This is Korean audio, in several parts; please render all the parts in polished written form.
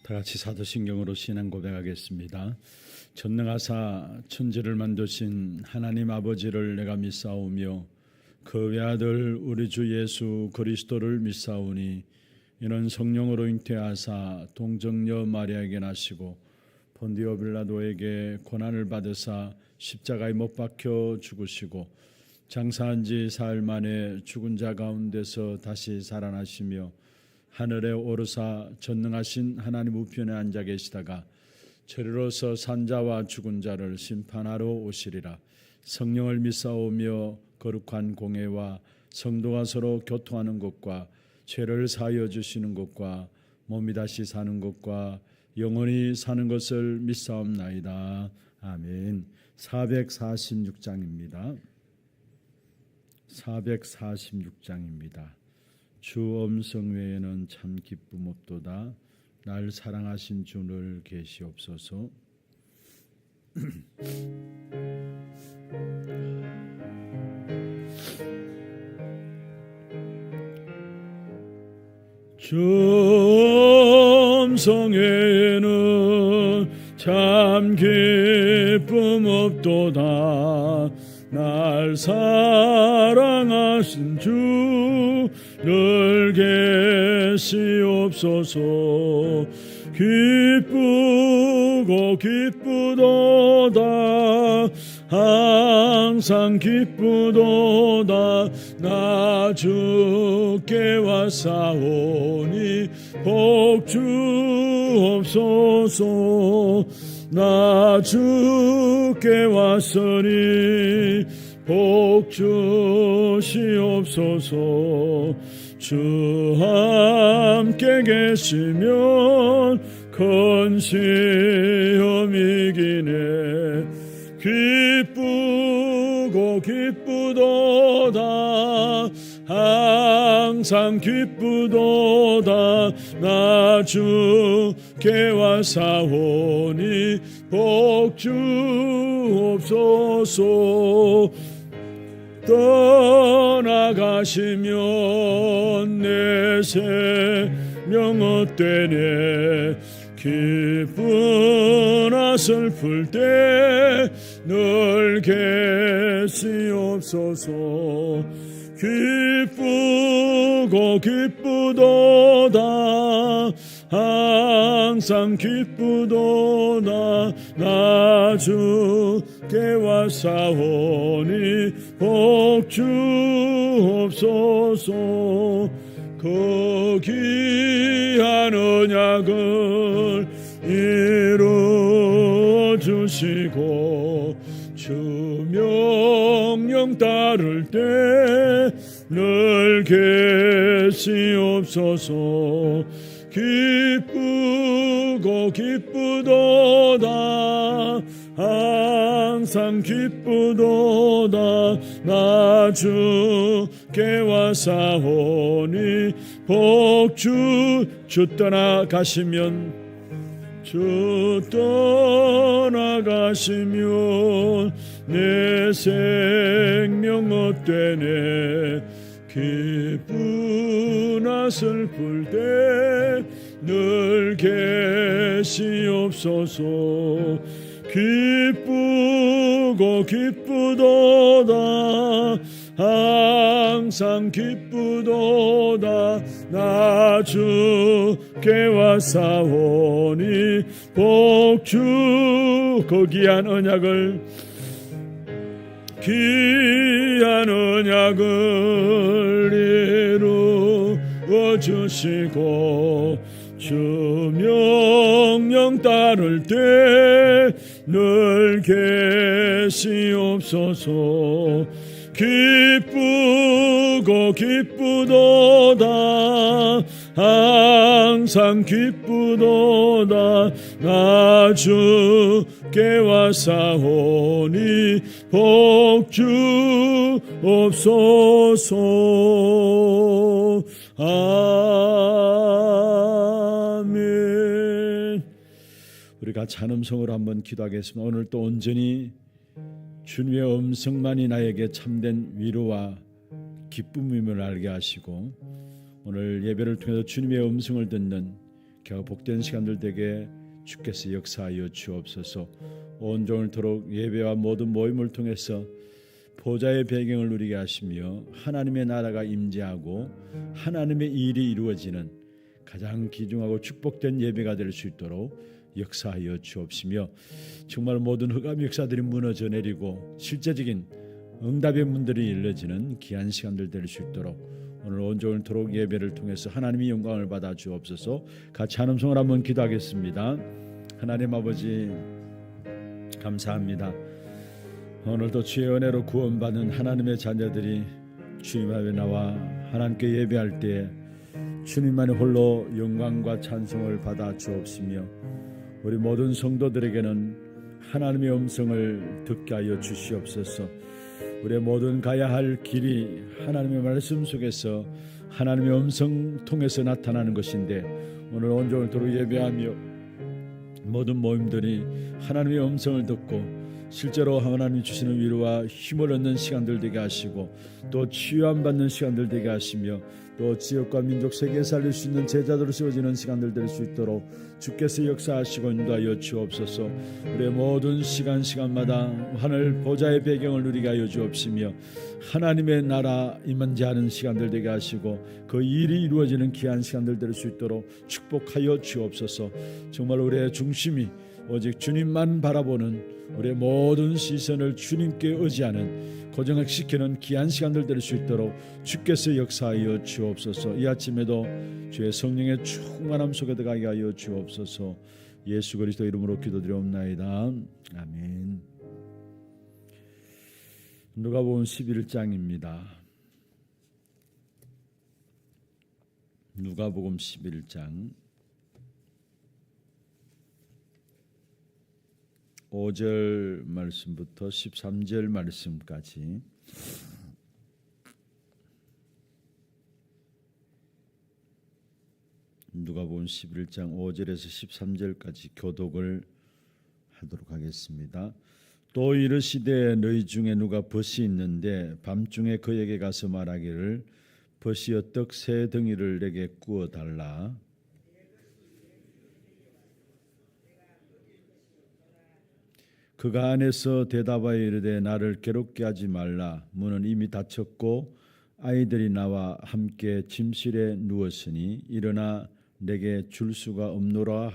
다 같이 사도신경으로 신앙 고백하겠습니다. 전능하사 천지를 만드신 하나님 아버지를 내가 믿사오며 그 외아들 우리 주 예수 그리스도를 믿사오니 이는 성령으로 잉태하사 동정녀 마리아에게 나시고 본디오 빌라도에게 고난을 받으사 십자가에 못 박혀 죽으시고 장사한 지 사흘 만에 죽은 자 가운데서 다시 살아나시며 하늘에 오르사 전능하신 하나님 우편에 앉아 계시다가 저리로서 산자와 죽은 자를 심판하러 오시리라. 성령을 믿사오며 거룩한 공회와 성도가 서로 교통하는 것과 죄를 사하여 주시는 것과 몸이 다시 사는 것과 영원히 사는 것을 믿사옵나이다. 아멘. 446장입니다. 446장입니다. 주 음성 외에는 참 기쁨 없도다. 날 사랑하신 주를 계시옵소서. 주 음성 외에는 참 기쁨 없도다. 날 사랑하신 주를 계시옵소서. 기쁘고 기쁘도다. 항상 기쁘도다. 나 주께 왔사오니 복 주옵소서. 나 주께 왔으니 복 주시옵소서. 주 함께 계시면 큰 시험 이기네. 기쁘고 기쁘도다. 항상 기쁘도다. 나 주께 왔사오니 복 주옵소서. 떠나가시면 내 생명 헛되네. 기쁘나 슬플 때 늘 계시옵소서. 기쁘고 기쁘도다. 항상 기쁘도다. 나 주께 왔사오니 복 주옵소서. 그 귀한 언약을 이루어 주시고 주 명령 따를 때 늘 계시옵소서. 기쁘고 기쁘도다. 항상 기쁘도다. 나 주께 왔사오니 복 주 떠나가시면 주 떠나가시면 내 생명 헛되네. 기쁘나 슬플 때 늘 계시옵소서. 기쁘고 기쁘도다. 항상 기쁘도다. 나 주께 왔사오니 복 주 그 귀한 언약을 이루어 주시고 주 명령 따를 때 늘 계시옵소서. 기쁘고 기쁘도다. 항상 기쁘도다. 나 주께 왔사오니 복 주옵소서. 아멘. 우리가 찬음성으로 한번 기도하겠습니다. 오늘 또 온전히 주님의 음성만이 나에게 참된 위로와 기쁨임을 알게 하시고 오늘 예배를 통해서 주님의 음성을 듣는 복된 시간들 되게 주께서 역사하여 주옵소서. 온종일 토록 예배와 모든 모임을 통해서 보좌의 배경을 누리게 하시며 하나님의 나라가 임재하고 하나님의 일이 이루어지는 가장 귀중하고 축복된 예배가 될 수 있도록 역사하여 주옵시며 정말 모든 흑암 역사들이 무너져 내리고 실제적인 응답의 문들이 열려지는 귀한 시간들 될 수 있도록 오늘 온종일 토록 예배를 통해서 하나님의 영광을 받아 주옵소서. 같이 한음성을 한번 기도하겠습니다. 하나님 아버지 감사합니다. 오늘도 주의 은혜로 구원받은 하나님의 자녀들이 주님 앞에 나와 하나님께 예배할 때 주님만이 홀로 영광과 찬송을 받아 주옵시며 우리 모든 성도들에게는 하나님의 음성을 듣게 하여 주시옵소서. 우리의 모든 가야 할 길이 하나님의 말씀 속에서 하나님의 음성 통해서 나타나는 것인데 오늘 온종일 도록 예배하며 모든 모임들이 하나님의 음성을 듣고 실제로 하나님이 주시는 위로와 힘을 얻는 시간들 되게 하시고 또 치유함받는 시간들 되게 하시며 또 지역과 민족 세계에 살릴 수 있는 제자들로 세워지는 시간들 될 수 있도록 주께서 역사하시고 인도하여 주옵소서. 우리의 모든 시간마다 하늘 보좌의 배경을 누리게 하여 주옵시며 하나님의 나라 임한지하는 시간들 되게 하시고 그 일이 이루어지는 귀한 시간들 될 수 있도록 축복하여 주옵소서. 정말 우리의 중심이 오직 주님만 바라보는 우리의 모든 시선을 주님께 의지하는 고정시키는 귀한 시간들 될 수 있도록 주께서 역사하여 주옵소서. 이 아침에도 주의 성령의 충만함 속에 들어가게 하여 주옵소서. 예수 그리스도 이름으로 기도드리옵나이다. 아멘. 누가복음 11장입니다. 누가복음 11장 5절 말씀부터 13절 말씀까지 누가복음 11장 5절에서 13절까지 교독을 하도록 하겠습니다. 또 이르시되 너희 중에 누가 벗이 있는데 밤중에 그에게 가서 말하기를 벗이여 떡 세 덩이를 내게 구워 달라. 그가 안에서 대답하여 이르되 나를 괴롭게 하지 말라. 문은 이미 닫혔고 아이들이 나와 함께 짐실에 누웠으니 일어나 내게 줄 수가 없노라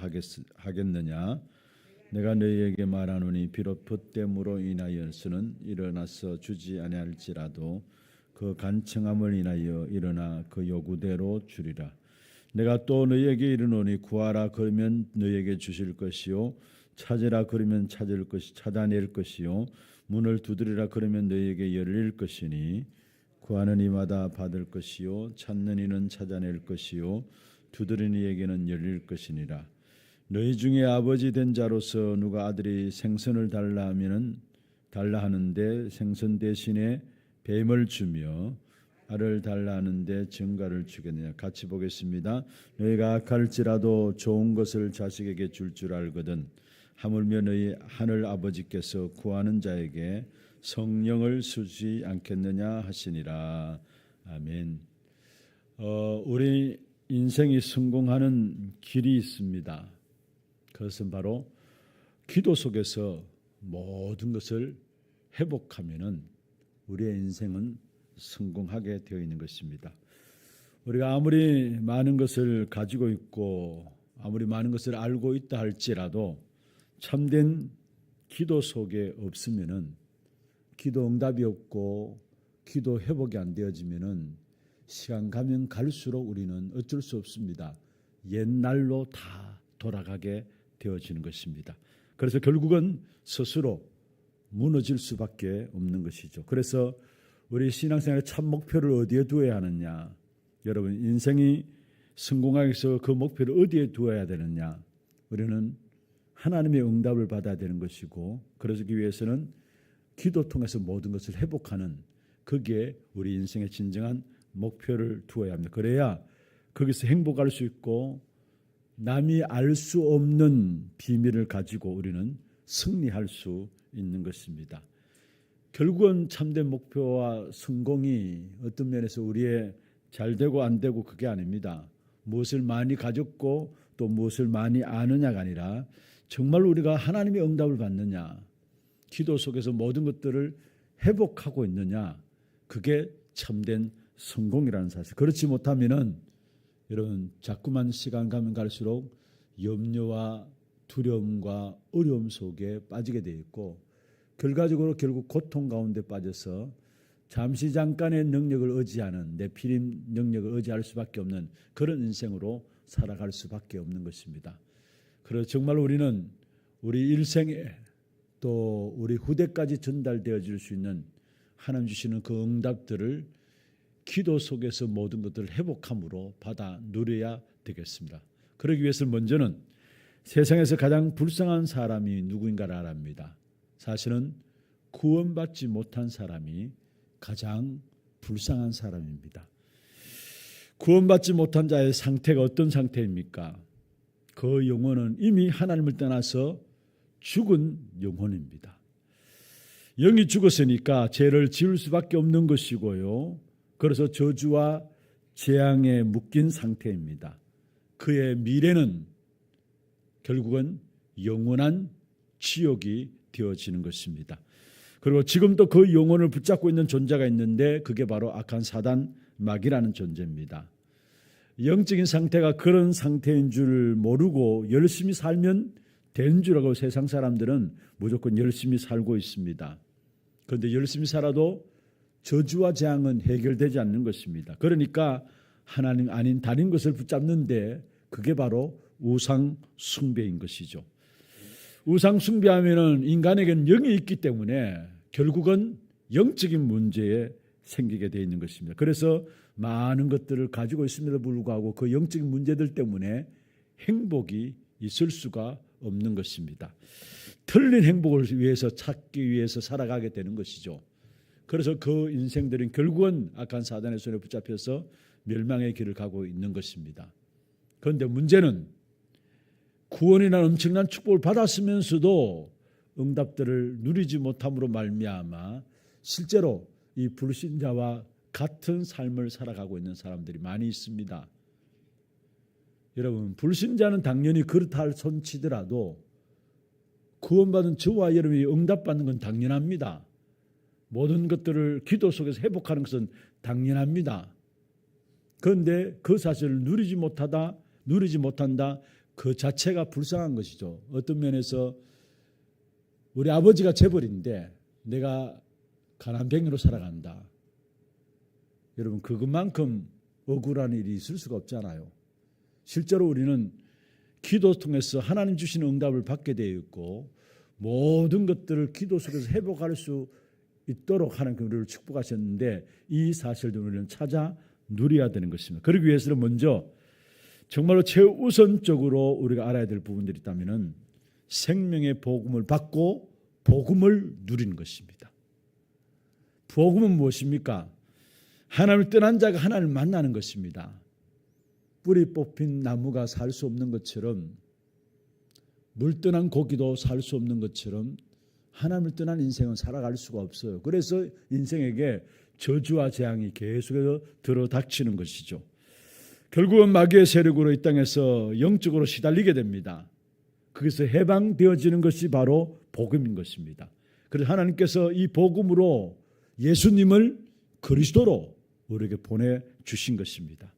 하겠느냐. 내가 너희에게 말하노니 비록 벗됨으로 인하여서는 일어나서 주지 아니할지라도 그 간청함을 인하여 일어나 그 요구대로 주리라. 내가 또 너희에게 이르노니 구하라 그러면 너희에게 주실 것이요 찾으라 그러면 찾아낼 것이요 문을 두드리라 그러면 너희에게 열릴 것이니 구하는 이마다 받을 것이요 찾는 이는 찾아낼 것이요 두드리는 이에게는 열릴 것이니라. 너희 중에 아버지 된 자로서 누가 아들이 생선을 달라 하는데 생선 대신에 뱀을 주며 알을 달라 하는데 증가를 주겠느냐. 같이 보겠습니다. 너희가 악할지라도 좋은 것을 자식에게 줄 알거든 하물며 너희 하늘 아버지께서 구하는 자에게 성령을 주지 않겠느냐 하시니라. 아멘. 우리 인생이 성공하는 길이 있습니다. 그것은 바로 기도 속에서 모든 것을 회복하면은 우리의 인생은 성공하게 되어 있는 것입니다. 우리가 아무리 많은 것을 가지고 있고 아무리 많은 것을 알고 있다 할지라도 참된 기도 속에 없으면은 기도 응답이 없고 기도 회복이 안 되어지면은 시간 가면 갈수록 우리는 어쩔 수 없습니다. 옛날로 다 돌아가게 되어지는 것입니다. 그래서 결국은 스스로 무너질 수밖에 없는 것이죠. 그래서 우리 신앙생활의 참 목표를 어디에 두어야 하느냐? 여러분 인생이 성공하기 위해서 그 목표를 어디에 두어야 되느냐? 우리는 하나님의 응답을 받아야 되는 것이고 그러기 위해서는 기도 통해서 모든 것을 회복하는 그게 우리 인생의 진정한 목표를 두어야 합니다. 그래야 거기서 행복할 수 있고 남이 알 수 없는 비밀을 가지고 우리는 승리할 수 있는 것입니다. 결국은 참된 목표와 성공이 어떤 면에서 우리의 잘 되고 안 되고 그게 아닙니다. 무엇을 많이 가졌고 또 또 무엇을 많이 아느냐가 아니라 정말 우리가 하나님의 응답을 받느냐, 기도 속에서 모든 것들을 회복하고 있느냐, 그게 참된 성공이라는 사실. 그렇지 못하면은 여러분 자꾸만 시간 가면 갈수록 염려와 두려움과 어려움 속에 빠지게 되어 있고 결과적으로 결국 고통 가운데 빠져서 잠시 잠깐의 능력을 의지하는 네피림 능력을 의지할 수밖에 없는 그런 인생으로 살아갈 수밖에 없는 것입니다. 그래서 정말 우리는 우리 일생에 또 우리 후대까지 전달되어질 수 있는 하나님 주시는 그 응답들을 기도 속에서 모든 것들을 회복함으로 받아 누려야 되겠습니다. 그러기 위해서 먼저는 세상에서 가장 불쌍한 사람이 누구인가를 알아야 합니다. 사실은 구원받지 못한 사람이 가장 불쌍한 사람입니다. 구원받지 못한 자의 상태가 어떤 상태입니까? 그 영혼은 이미 하나님을 떠나서 죽은 영혼입니다. 영이 죽었으니까 죄를 지을 수밖에 없는 것이고요. 그래서 저주와 재앙에 묶인 상태입니다. 그의 미래는 결국은 영원한 지옥이 되어지는 것입니다. 그리고 지금도 그 영혼을 붙잡고 있는 존재가 있는데 그게 바로 악한 사단 마귀라는 존재입니다. 영적인 상태가 그런 상태인 줄 모르고 열심히 살면 되는 줄 알고 세상 사람들은 무조건 열심히 살고 있습니다. 그런데 열심히 살아도 저주와 재앙은 해결되지 않는 것입니다. 그러니까 하나님 아닌 다른 것을 붙잡는데 그게 바로 우상 숭배인 것이죠. 우상 숭배하면은 인간에게는 영이 있기 때문에 결국은 영적인 문제에 생기게 되어 있는 것입니다. 그래서 많은 것들을 가지고 있음에도 불구하고 그 영적인 문제들 때문에 행복이 있을 수가 없는 것입니다. 틀린 행복을 위해서 찾기 위해서 살아가게 되는 것이죠. 그래서 그 인생들은 결국은 악한 사단의 손에 붙잡혀서 멸망의 길을 가고 있는 것입니다. 그런데 문제는 구원이라는 엄청난 축복을 받았으면서도 응답들을 누리지 못함으로 말미암아 실제로 이 불신자와 같은 삶을 살아가고 있는 사람들이 많이 있습니다. 여러분, 불신자는 당연히 그렇다 손치더라도 구원받은 저와 여러분이 응답받는 건 당연합니다. 모든 것들을 기도 속에서 회복하는 것은 당연합니다. 그런데 그 사실을 누리지 못한다 그 자체가 불쌍한 것이죠. 어떤 면에서 우리 아버지가 재벌인데 내가 가난뱅이로 살아간다. 여러분, 그것만큼 억울한 일이 있을 수가 없잖아요. 실제로 우리는 기도 통해서 하나님 주시는 응답을 받게 되어 있고 모든 것들을 기도 속에서 회복할 수 있도록 하나님 우리를 축복하셨는데 이 사실도 우리는 찾아 누려야 되는 것입니다. 그러기 위해서는 먼저 정말로 최우선적으로 우리가 알아야 될 부분들이 있다면 생명의 복음을 받고 복음을 누리는 것입니다. 복음은 무엇입니까? 하나님을 떠난 자가 하나님을 만나는 것입니다. 뿌리 뽑힌 나무가 살 수 없는 것처럼 물 떠난 고기도 살 수 없는 것처럼 하나님을 떠난 인생은 살아갈 수가 없어요. 그래서 인생에게 저주와 재앙이 계속해서 들어닥치는 것이죠. 결국은 마귀의 세력으로 이 땅에서 영적으로 시달리게 됩니다. 거기서 해방되어지는 것이 바로 복음인 것입니다. 그래서 하나님께서 이 복음으로 예수님을 그리스도로 우리에게 보내주신 것입니다.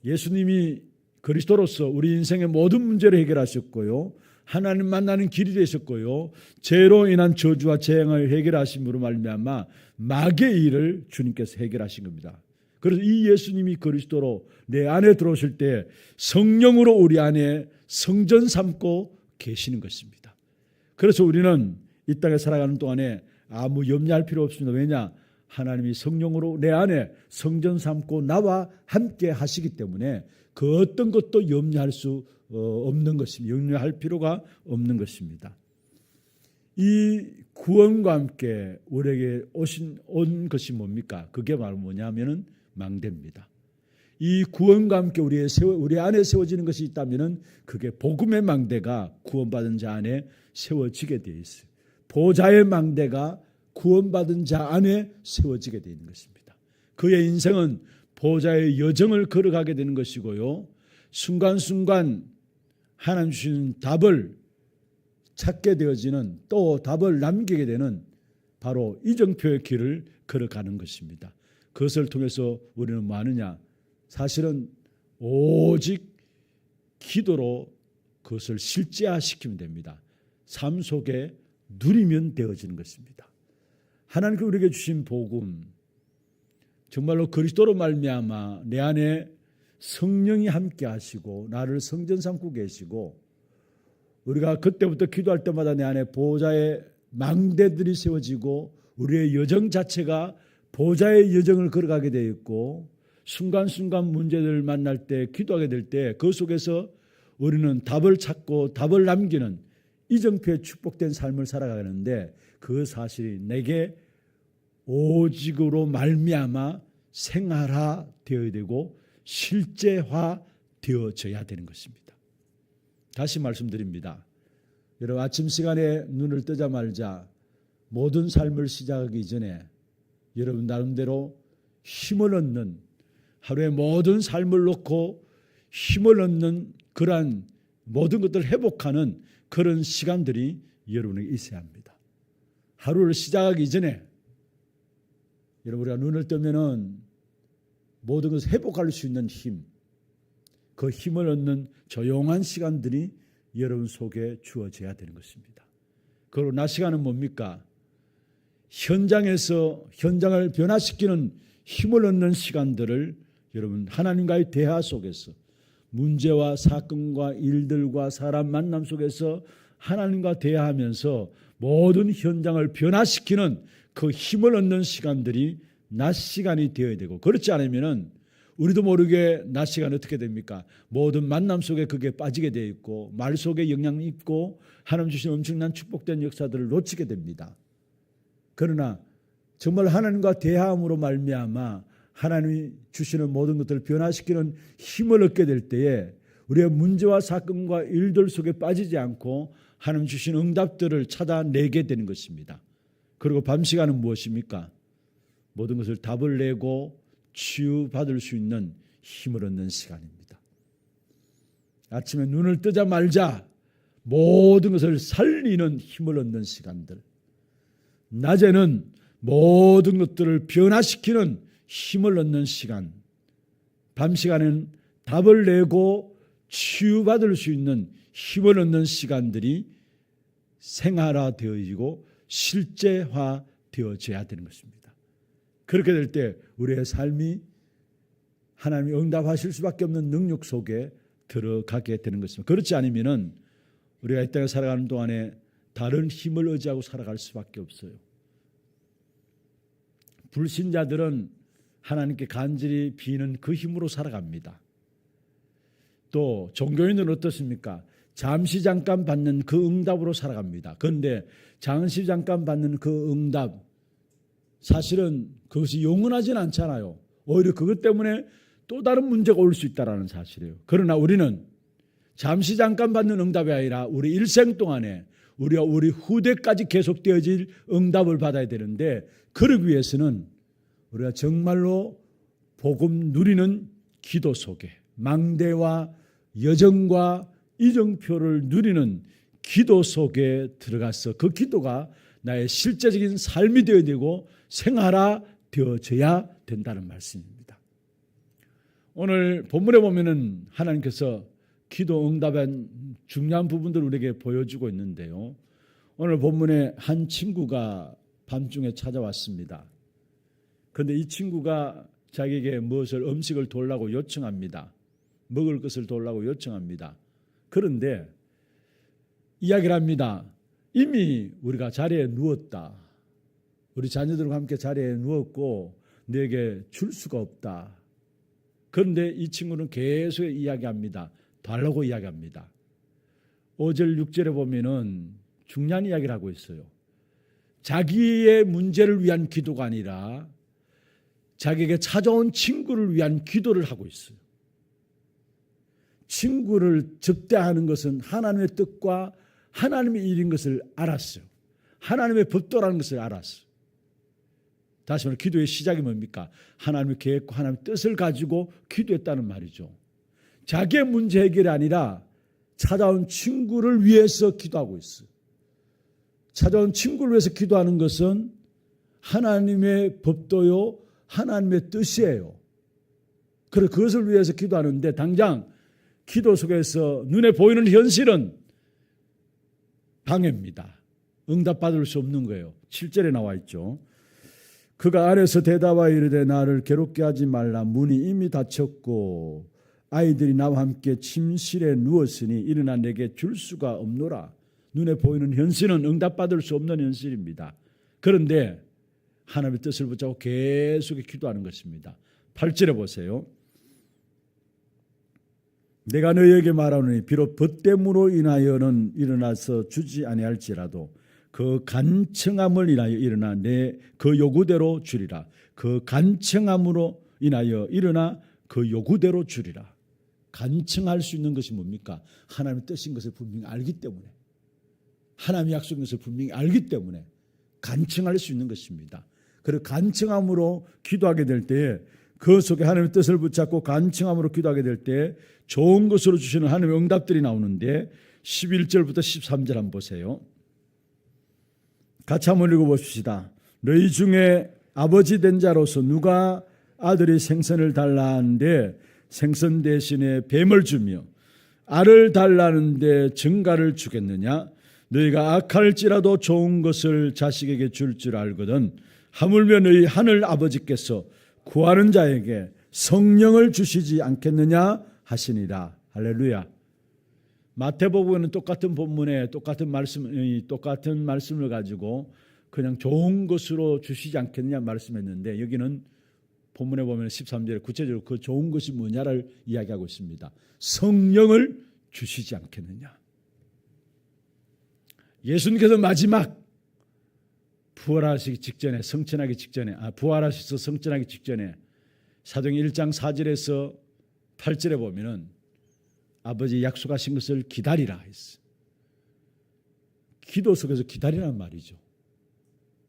예수님이 그리스도로서 우리 인생의 모든 문제를 해결하셨고요. 하나님 만나는 길이 되셨고요. 죄로 인한 저주와 재앙을 해결하심으로 말미암아 마귀의 일을 주님께서 해결하신 겁니다. 그래서 이 예수님이 그리스도로 내 안에 들어오실 때 성령으로 우리 안에 성전 삼고 계시는 것입니다. 그래서 우리는 이 땅에 살아가는 동안에 아무 염려할 필요 없습니다. 왜냐? 하나님이 성령으로 내 안에 성전 삼고 나와 함께 하시기 때문에 그 어떤 것도 염려할 수 없는 것입니다. 염려할 필요가 없는 것입니다. 이 구원과 함께 우리에게 온 것이 뭡니까? 그게 바로 뭐냐면은 망대입니다. 이 구원과 함께 우리 안에 세워지는 것이 있다면은 그게 복음의 망대가 구원받은 자 안에 세워지게 되어 있어요. 보좌의 망대가 구원받은 자 안에 세워지게 되는 것입니다. 그의 인생은 보좌의 여정을 걸어가게 되는 것이고요. 순간순간 하나님 주시는 답을 찾게 되어지는, 또 답을 남기게 되는 바로 이정표의 길을 걸어가는 것입니다. 그것을 통해서 우리는 뭐 하느냐? 사실은 오직 기도로 그것을 실제화시키면 됩니다. 삶 속에 누리면 되어지는 것입니다. 하나님께서 우리에게 주신 복음, 정말로 그리스도로 말미암아 내 안에 성령이 함께 하시고 나를 성전 삼고 계시고, 우리가 그때부터 기도할 때마다 내 안에 보호자의 망대들이 세워지고 우리의 여정 자체가 보호자의 여정을 걸어가게 되어 있고, 순간순간 문제들을 만날 때, 기도하게 될 때 그 속에서 우리는 답을 찾고 답을 남기는 이정표의 축복된 삶을 살아가는데, 그 사실이 내게 오직으로 말미암아 생활화 되어야 되고 실제화 되어져야 되는 것입니다. 다시 말씀드립니다. 여러분, 아침 시간에 눈을 뜨자마자 모든 삶을 시작하기 전에 여러분 나름대로 힘을 얻는, 하루의 모든 삶을 놓고 힘을 얻는 그러한 모든 것들을 회복하는 그런 시간들이 여러분에게 있어야 합니다. 하루를 시작하기 전에 여러분, 우리가 눈을 뜨면은 모든 것을 회복할 수 있는 힘, 그 힘을 얻는 조용한 시간들이 여러분 속에 주어져야 되는 것입니다. 그리고 낮 시간은 뭡니까? 현장에서 현장을 변화시키는 힘을 얻는 시간들을 여러분 하나님과의 대화 속에서, 문제와 사건과 일들과 사람 만남 속에서 하나님과 대화하면서 모든 현장을 변화시키는 그 힘을 얻는 시간들이 낮 시간이 되어야 되고, 그렇지 않으면 우리도 모르게 낮 시간이 어떻게 됩니까? 모든 만남 속에 그게 빠지게 되어 있고 말 속에 영향이 있고 하나님 주신 엄청난 축복된 역사들을 놓치게 됩니다. 그러나 정말 하나님과 대화함으로 말미암아 하나님이 주시는 모든 것들을 변화시키는 힘을 얻게 될 때에 우리의 문제와 사건과 일들 속에 빠지지 않고 하나님 주신 응답들을 찾아내게 되는 것입니다. 그리고 밤 시간은 무엇입니까? 모든 것을 답을 내고 치유받을 수 있는 힘을 얻는 시간입니다. 아침에 눈을 뜨자마자 모든 것을 살리는 힘을 얻는 시간들, 낮에는 모든 것들을 변화시키는 힘을 얻는 시간, 밤 시간은 답을 내고 치유받을 수 있는 힘을 얻는 시간들이 생활화되어지고 실제화되어져야 되는 것입니다. 그렇게 될 때 우리의 삶이 하나님이 응답하실 수밖에 없는 능력 속에 들어가게 되는 것입니다. 그렇지 않으면 우리가 이 땅에 살아가는 동안에 다른 힘을 의지하고 살아갈 수밖에 없어요. 불신자들은 하나님께 간절히 비는 그 힘으로 살아갑니다. 또 종교인들은 어떻습니까? 잠시 잠깐 받는 그 응답으로 살아갑니다. 그런데 잠시 잠깐 받는 그 응답, 사실은 그것이 영원하지는 않잖아요. 오히려 그것 때문에 또 다른 문제가 올 수 있다는 사실이에요. 그러나 우리는 잠시 잠깐 받는 응답이 아니라 우리 일생 동안에 우리와 우리 후대까지 계속되어질 응답을 받아야 되는데, 그러기 위해서는 우리가 정말로 복음 누리는 기도 속에, 망대와 여정과 이정표를 누리는 기도 속에 들어가서 그 기도가 나의 실제적인 삶이 되어야 되고 생활화되어져야 된다는 말씀입니다. 오늘 본문에 보면은 하나님께서 기도 응답한 중요한 부분들을 우리에게 보여주고 있는데요. 오늘 본문에 한 친구가 밤중에 찾아왔습니다. 그런데 이 친구가 자기에게 무엇을, 음식을 달라고 요청합니다. 먹을 것을 달라고 요청합니다. 그런데 이야기를 합니다. 이미 우리가 자리에 누웠다. 우리 자녀들과 함께 자리에 누웠고 너에게 줄 수가 없다. 그런데 이 친구는 계속 이야기합니다. 달라고 이야기합니다. 5절 6절에 보면은 중요한 이야기를 하고 있어요. 자기의 문제를 위한 기도가 아니라 자기에게 찾아온 친구를 위한 기도를 하고 있어요. 친구를 접대하는 것은 하나님의 뜻과 하나님의 일인 것을 알았어요. 하나님의 법도라는 것을 알았어요. 다시 말해 기도의 시작이 뭡니까? 하나님의 계획과 하나님의 뜻을 가지고 기도했다는 말이죠. 자기의 문제 해결이 아니라 찾아온 친구를 위해서 기도하고 있어. 찾아온 친구를 위해서 기도하는 것은 하나님의 법도요, 하나님의 뜻이에요. 그래 그것을 위해서 기도하는데 당장 기도 속에서 눈에 보이는 현실은 방해입니다. 응답받을 수 없는 거예요. 7절에 나와 있죠. 그가 안에서 대답하여 이르되 나를 괴롭게 하지 말라. 문이 이미 닫혔고 아이들이 나와 함께 침실에 누웠으니 일어나 내게 줄 수가 없노라. 눈에 보이는 현실은 응답받을 수 없는 현실입니다. 그런데 하나님의 뜻을 붙잡고 계속 기도하는 것입니다. 8절에 보세요. 내가 너희에게 말하노니 비록 벗됨으로 인하여는 일어나서 주지 아니할지라도 그 간청함을 인하여 일어나 내 그 요구대로 주리라. 그 간청함으로 인하여 일어나 그 요구대로 주리라. 간청할 수 있는 것이 뭡니까? 하나님의 뜻인 것을 분명히 알기 때문에, 하나님의 약속인 것을 분명히 알기 때문에 간청할 수 있는 것입니다. 그리고 간청함으로 기도하게 될 때에 그 속에 하나님의 뜻을 붙잡고 간청함으로 기도하게 될 때 좋은 것으로 주시는 하나님의 응답들이 나오는데 11절부터 13절 한번 보세요. 같이 한번 읽어봅시다. 너희 중에 아버지 된 자로서 누가 아들이 생선을 달라 하는데 생선 대신에 뱀을 주며 알을 달라는데 증가를 주겠느냐? 너희가 악할지라도 좋은 것을 자식에게 줄 줄 알거든 하물며 너희 하늘 아버지께서 구하는 자에게 성령을 주시지 않겠느냐 하시니라. 할렐루야. 마태복음은 똑같은 본문에 똑같은 말씀을 가지고 그냥 좋은 것으로 주시지 않겠느냐 말씀했는데 여기는 본문에 보면 13절에 구체적으로 그 좋은 것이 뭐냐를 이야기하고 있습니다. 성령을 주시지 않겠느냐. 예수님께서 마지막 부활하시기 직전에 부활하셔서 성천하기 직전에 사도행전 1장 4절에서 8절에 보면은 아버지 약속하신 것을 기다리라 했어. 기도 속에서 기다리라는 말이죠.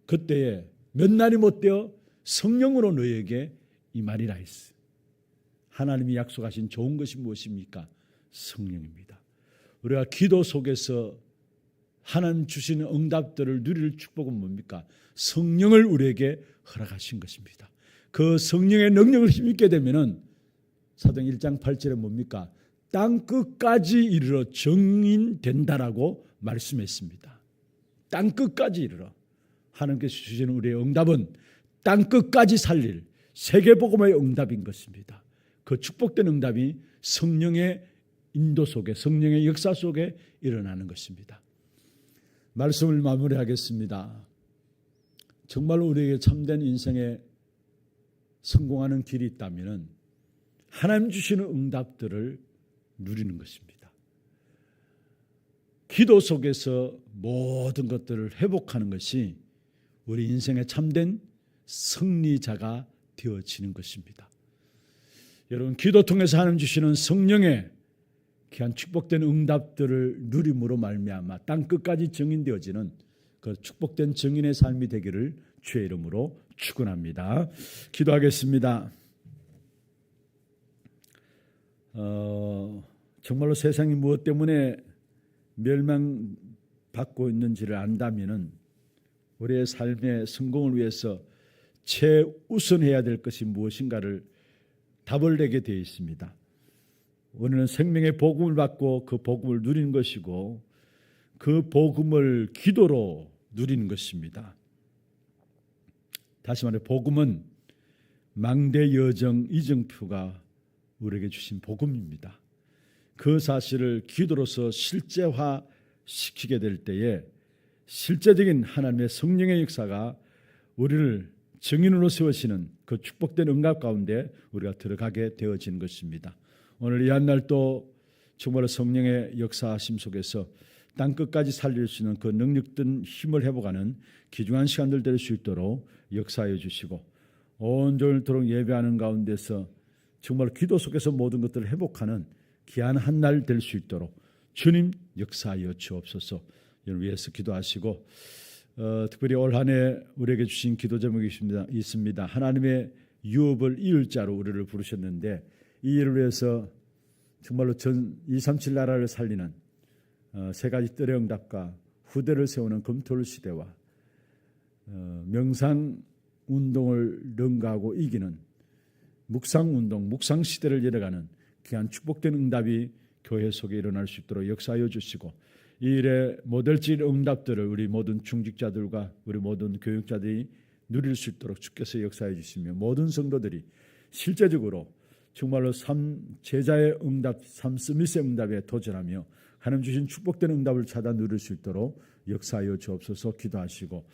그때에 몇 날이 못 되어 성령으로 너희에게 임하리라 했어. 하나님이 약속하신 좋은 것이 무엇입니까? 성령입니다. 우리가 기도 속에서 하나님 주시는 응답들을 누릴 축복은 뭡니까? 성령을 우리에게 허락하신 것입니다. 그 성령의 능력을 힘입게 되면은 사도행전 1장 8절에 뭡니까? 땅 끝까지 이르러 정인된다라고 말씀했습니다. 땅 끝까지 이르러 하나님께서 주시는 우리의 응답은 땅 끝까지 살릴 세계복음의 응답인 것입니다. 그 축복된 응답이 성령의 인도 속에 성령의 역사 속에 일어나는 것입니다. 말씀을 마무리하겠습니다. 정말 우리에게 참된 인생에 성공하는 길이 있다면 하나님 주시는 응답들을 누리는 것입니다. 기도 속에서 모든 것들을 회복하는 것이 우리 인생의 참된 승리자가 되어지는 것입니다. 여러분 기도 통해서 하나님 주시는 성령의 귀한 축복된 응답들을 누림으로 말미암아 땅 끝까지 증인되어지는 그 축복된 증인의 삶이 되기를 주의 이름으로 축원합니다. 기도하겠습니다. 정말로 세상이 무엇 때문에 멸망받고 있는지를 안다면은 우리의 삶의 성공을 위해서 최우선해야 될 것이 무엇인가를 답을 내게 되어 있습니다. 우리는 생명의 복음을 받고 그 복음을 누리는 것이고 그 복음을 기도로 누리는 것입니다. 다시 말해 복음은 망대 여정 이정표가 우리에게 주신 복음입니다. 그 사실을 기도로서 실제화시키게 될 때에 실제적인 하나님의 성령의 역사가 우리를 증인으로 세우시는 그 축복된 응답 가운데 우리가 들어가게 되어지는 것입니다. 오늘 이 한날도 정말 성령의 역사하심 속에서 땅끝까지 살릴 수 있는 그 능력된 힘을 회복하는 귀중한 시간들 될 수 있도록 역사해 주시고 온종일토록 예배하는 가운데서 정말 기도 속에서 모든 것들을 회복하는 귀한 한날 될 수 있도록 주님 역사하여 주옵소서. 이를 위해서 기도하시고 특별히 올 한 해 우리에게 주신 기도 제목이 있습니다. 하나님의 유업을 이을 자로 우리를 부르셨는데 이 일을 위해서 정말로 전 237 나라를 살리는 세 가지 뜰의 응답과 후대를 세우는 검토를 시대와 명상 운동을 능가하고 이기는 묵상 운동, 묵상 시대를 열어가는 귀한 축복된 응답이 교회 속에 일어날 수 있도록 역사하여 주시고, 이 일의 모델질 응답들을 우리 모든 중직자들과 우리 모든 교육자들이 누릴 수 있도록 주께서 역사해 주시며, 모든 성도들이 실제적으로 정말로 제자의 응답, 스미스의 응답에 도전하며 하나님 주신 축복된 응답을 찾아 누릴 수 있도록 역사하여 주옵소서. 기도하시고,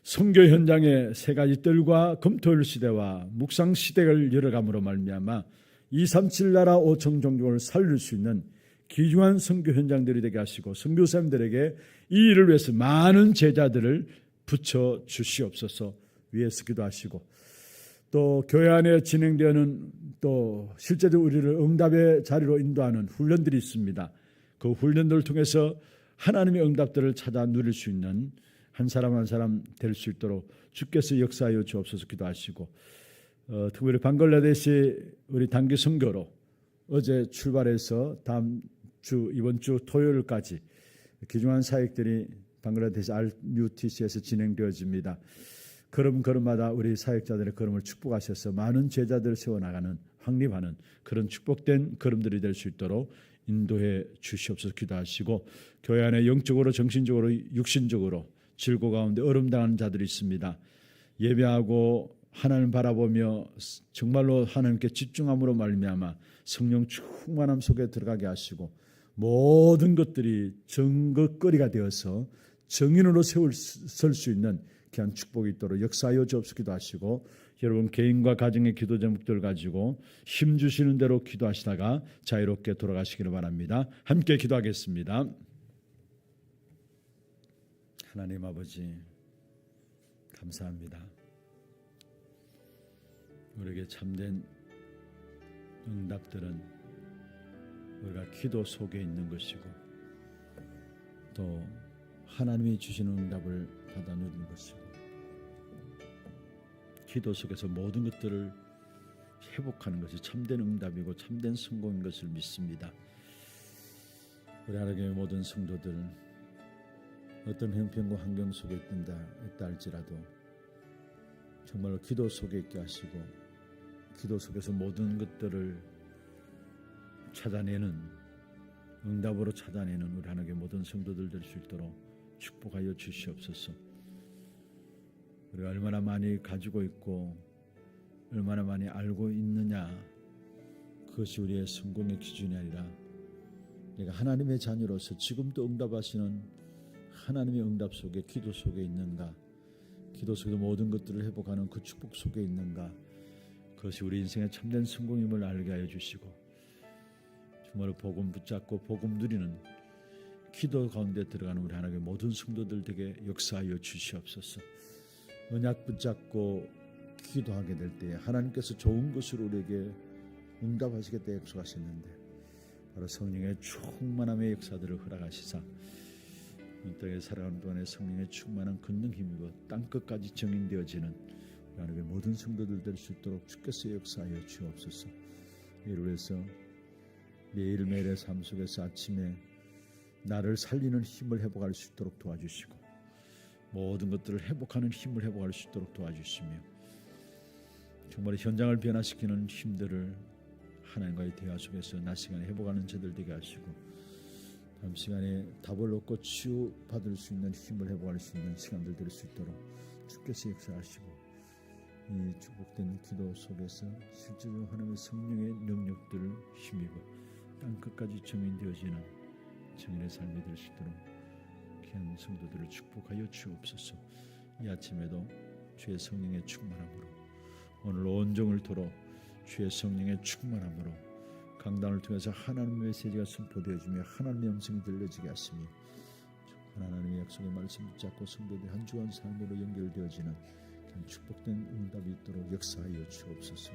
선교 현장의 세 가지 뜰과 검토일 시대와 묵상 시대를 열어감으로 말미암아 237 나라 5천 종족을 살릴 수 있는 귀중한 선교 현장들이 되게 하시고, 선교사님들에게 이 일을 위해서 많은 제자들을 붙여 주시옵소서 위해서 기도하시고, 또 교회 안에 진행되는 또 실제로 우리를 응답의 자리로 인도하는 훈련들이 있습니다. 그 훈련들을 통해서 하나님의 응답들을 찾아 누릴 수 있는 한 사람 한 사람 될 수 있도록 주께서 역사하여 주옵소서. 기도하시고, 특별히 방글라데시 우리 단기 선교로 어제 출발해서 다음 주 이번 주 토요일까지 귀중한 사역들이 방글라데시 RUTC에서 진행되어집니다. 걸음걸음마다 우리 사역자들의 걸음을 축복하셔서 많은 제자들을 세워나가는, 확립하는 그런 축복된 걸음들이 될 수 있도록 인도해 주시옵소서. 기도하시고, 교회 안에 영적으로, 정신적으로, 육신적으로 질고 가운데 얼음당하는 자들이 있습니다. 예배하고 하나님 바라보며 정말로 하나님께 집중함으로 말미암아 성령 충만함 속에 들어가게 하시고, 모든 것들이 증거거리가 되어서 정인으로 설 수 있는 귀한 축복이 있도록 역사하여 주옵소서. 기도하시고, 여러분 개인과 가정의 기도 제목들 가지고 힘 주시는 대로 기도하시다가 자유롭게 돌아가시기를 바랍니다. 함께 기도하겠습니다. 하나님 아버지, 감사합니다. 우리에게 참된 응답들은 우리가 기도 속에 있는 것이고, 또 하나님이 주시는 응답을 받아 누리는 것이고, 기도 속에서 모든 것들을 회복하는 것이 참된 응답이고 참된 성공인 것을 믿습니다. 우리 하나님의 모든 성도들, 어떤 형편과 환경 속에 있다 할지라도 정말로 기도 속에 있게 하시고, 기도 속에서 모든 것들을 찾아내는, 응답으로 찾아내는 우리 하나님의 모든 성도들 될 수 있도록 축복하여 주시옵소서. 우리가 얼마나 많이 가지고 있고 얼마나 많이 알고 있느냐, 그것이 우리의 성공의 기준이 아니라 내가 하나님의 자녀로서 지금도 응답하시는 하나님의 응답 속에, 기도 속에 있는가, 기도 속에 모든 것들을 회복하는 그 축복 속에 있는가, 그것이 우리 인생의 참된 성공임을 알게 하여 주시고, 정말 복음 붙잡고 복음 누리는 기도 가운데 들어가는 우리 하나님의 모든 성도들 되게 역사하여 주시옵소서. 언약 붙잡고 기도하게 될 때에 하나님께서 좋은 것으로 우리에게 응답하시겠다 약속하셨는데, 바로 성령의 충만함의 역사들을 허락하시사 이 땅에 살아가는 동안에 성령의 충만한 권능 힘입어 땅끝까지 정인되어지는 하나님의 모든 성도들 될 수 있도록 주께서 역사하여 주옵소서. 이를 위해서 매일매일의 삶 속에서 아침에 나를 살리는 힘을 회복할 수 있도록 도와주시고, 모든 것들을 회복하는 힘을 회복할 수 있도록 도와주시며, 정말 현장을 변화시키는 힘들을 하나님과의 대화 속에서 낮 시간에 회복하는 저들 되게 하시고, 다음 시간에 답을 얻고 치유받을 수 있는 힘을 회복할 수 있는 시간들 될 수 있도록 주께서 역사하시고, 이 축복된 기도 속에서 실제로 하나님의 성령의 능력들을 힘입어 땅끝까지 정인되어지는 정인의 삶이 될 수 있도록 귀한 성도들을 축복하여 주옵소서. 이 아침에도 주의 성령의 충만함으로, 오늘 온종을 토록 주의 성령의 충만함으로 강단을 통해서 하나님의 메시지가 선포되어지며 하나님의 음성이 들려지게 하시며, 하나님의 약속의 말씀 붙잡고 성도들이 한 주간 삶으로 연결되어지는 축복된 응답이 있도록 역사하여 주옵소서.